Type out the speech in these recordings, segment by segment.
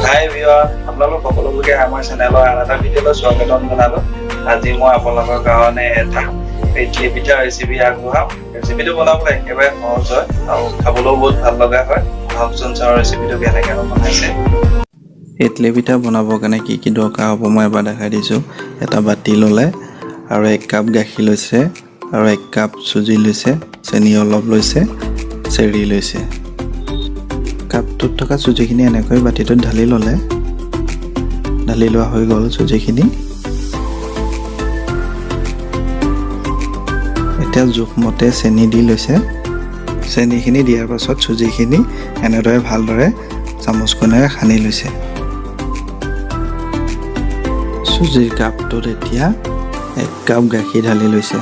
হাই viewer, আপোনালোক সকলোকে আমাৰ চেনেলৰ আন এটা ভিডিঅ'লৈ স্বাগতম জনালোঁ। আজি মই আপোনালোকৰ কাৰণে এটা ইডলি পিঠা ৰেচিপি আগবঢ়াম। ৰেচিপিটো বনাবলৈ একেবাৰে সহজ হয় আৰু খাবলৈও বহুত ভাল লগা হয়। আহকচোন চাওঁ ৰেচিপিটো কেনেকৈ বনাইছে। ইডলি পিঠা বনাবৰ কাৰণে কি কি দৰকাৰ হ'ব মই এবাৰ দেখাই দিছোঁ। এটা বাতি ল'লে আৰু 1 কাপ গাখীৰ লৈছে আৰু 1 কাপ চুজি লৈছে, চেনি অলপ লৈছে, চেৰি লৈছে। কাপটোত থকা চুজিখিনি এনেকৈ বাতিটোত ঢালি ল'লে, ঢালি লোৱা হৈ গ'ল চুজিখিনি। এতিয়া জোখমতে চেনি দি লৈছে। চেনিখিনি দিয়াৰ পাছত চুজিখিনি এনেদৰে ভালদৰে চামুচখনেৰে সানি লৈছে। চুজিৰ কাপটোত এতিয়া 1 কাপ গাখীৰ ঢালি লৈছে।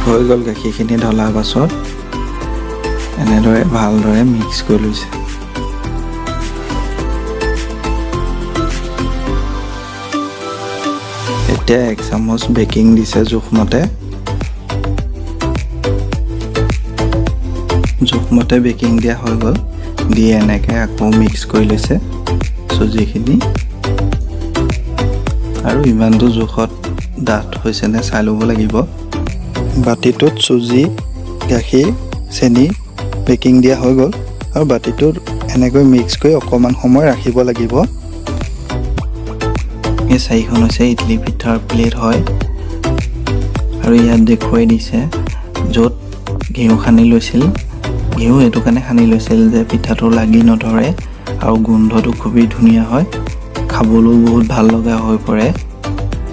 হৈ গ'ল গাখীৰখিনি ঢলাৰ পাছত এনেদৰে ভালদৰে মিক্স কৰি লৈছে। এতিয়া 1 চামুচ বেকিং দিছে জোখমতে। জোখমতে বেকিং দিয়া হৈ গ'ল। দি এনেকৈ আকৌ মিক্স কৰি লৈছে চুজিখিনি। আৰু ইমানটো জোখত ডাঠ হৈছেনে চাই ল'ব লাগিব। বাতিটোত চুজি, গাখীৰ, চেনি, বেকিং দিয়া হৈ গ'ল আৰু বাতিটোত এনেকৈ মিক্স কৰি অকণমান সময় ৰাখিব লাগিব। এই 4খন হৈছে ইডলি পিঠাৰ প্লেট হয় আৰু ইয়াত দেখুৱাই দিছে য'ত ঘিউ সানি লৈছিল। ঘিউ এইটো কাৰণে সানি লৈছিল যে পিঠাটো লাগি নধৰে আৰু গোন্ধটো খুবেই ধুনীয়া হয়, খাবলৈও বহুত ভাল লগা হৈ পৰে।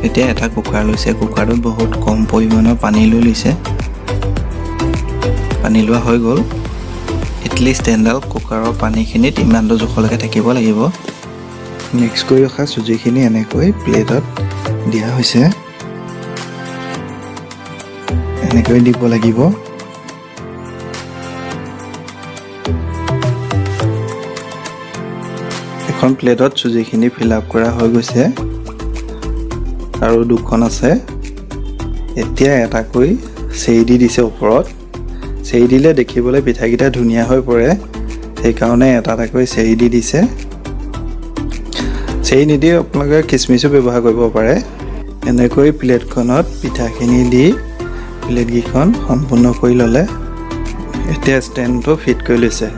এতিয়া এটা কুকাৰ লৈছে, কুকাৰটোত বহুত কম পৰিমাণৰ পানী লৈ লৈছে। পানী লোৱা হৈ গ'ল। ইডলি ষ্টেণ্ডডাল কুকাৰৰ পানীখিনিত ইমানটো জোখলৈকে থাকিব লাগিব। মিক্স কৰি ৰখা চুজিখিনি এনেকৈ প্লেটত দিয়া হৈছে। এনেকৈ দিব লাগিব। এখন প্লেটত চুজিখিনি ফিল আপ কৰা হৈ গৈছে আৰু 2খন আছে। এতিয়া এটাকৈ চেৰি দি দিছে ওপৰত। চেৰি দিলে দেখিবলৈ পিঠাকেইটা ধুনীয়া হৈ পৰে, সেইকাৰণে এটাকৈ চেৰি দি দিছে। চেৰি নিদি আপোনালোকে কিচমিচো ব্যৱহাৰ কৰিব পাৰে। এনেকৈ প্লেটখনত পিঠাখিনি দি প্লেটকেইখন সম্পূৰ্ণ কৰি ল'লে। এতিয়া ষ্টেণ্ডটো ফিট কৰি লৈছে।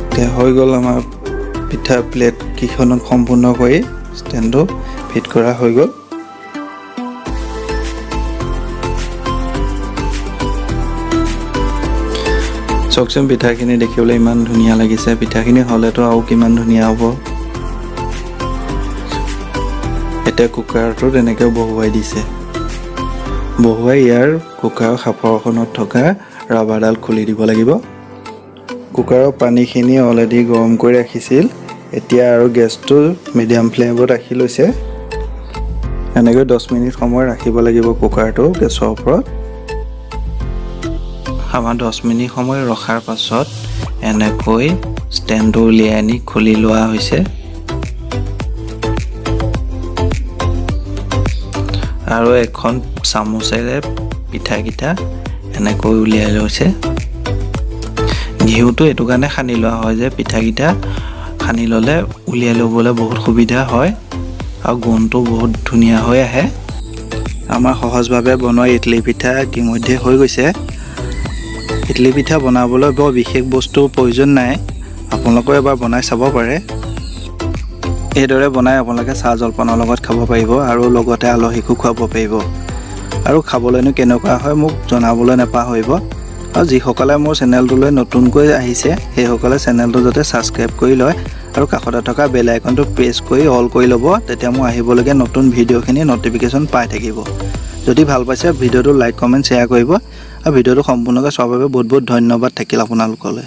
এতিয়া হৈ গ'ল আমাৰ পিঠা প্লেট কেইখনত সম্পূৰ্ণ কৰি ষ্টেণ্ডটো ফিট কৰা হৈ গ'ল। চাওকচোন পিঠাখিনি দেখিবলৈ ইমান ধুনীয়া লাগিছে। পিঠাখিনি হ'লেতো আৰু কিমান ধুনীয়া হ'ব। এতিয়া কুকাৰটোত এনেকৈ বহুৱাই দিছে। বহুৱাই ইয়াৰ কুকাৰৰ সাঁফৰখনত থকা ৰাবাৰডাল খুলি দিব লাগিব। কুকাৰৰ পানীখিনি অলৰেডি গৰম কৰি ৰাখিছিল। এতিয়া আৰু গেছটো মিডিয়াম ফ্লেমত ৰাখি লৈছে। এনেকৈ 10 মিনিট সময় ৰাখিব লাগিব কুকাৰটো গেছৰ ওপৰত। আমাৰ 10 মিনিট সময় ৰখাৰ পাছত এনেকৈ ষ্টেণ্ডটো উলিয়াই আনি খুলি লোৱা হৈছে। আৰু এখন চামুচেৰে পিঠাকেইটা এনেকৈ উলিয়াই লৈছে। ঘিউটো এইটো কাৰণে সানি লোৱা হয় যে পিঠাকেইটা সানি ল'লে উলিয়াই ল'বলৈ বহুত সুবিধা হয় আৰু গোন্ধটো বহুত ধুনীয়া হৈ আহে। আমাৰ সহজভাৱে বনোৱা ইডলি পিঠা ইতিমধ্যে হৈ গৈছে। ইডলি পিঠা বনাবলৈ বৰ বিশেষ বস্তুৰ প্ৰয়োজন নাই, আপোনালোকেও এবাৰ বনাই চাব পাৰে। এইদৰে বনাই আপোনালোকে চাহ জলপানৰ লগত খাব পাৰিব আৰু লগতে আলহীকো খুৱাব পাৰিব। আৰু খাবলৈনো কেনেকুৱা হয় মোক জনাবলৈ নাপাহৰিব। আৰু যিসকলে মোৰ চেনেলটোলৈ নতুনকৈ আহিছে সেইসকলে চেনেলটো যাতে ছাবস্ক্ৰাইব কৰি লয় আৰু কাষতে থকা বেল আইকনটো প্ৰেছ কৰি অল কৰি ল'ব। তেতিয়া মোৰ আহিবলগীয়া নতুন ভিডিঅ'খিনি ন'টিফিকেশ্যন পাই থাকিব। যদি ভাল পাইছে ভিডিঅ'টো লাইক, কমেণ্ট, শ্বেয়াৰ কৰিব আৰু ভিডিঅ'টো সম্পূৰ্ণকৈ চোৱাৰ বাবে বহুত বহুত ধন্যবাদ থাকিল আপোনালোকলৈ।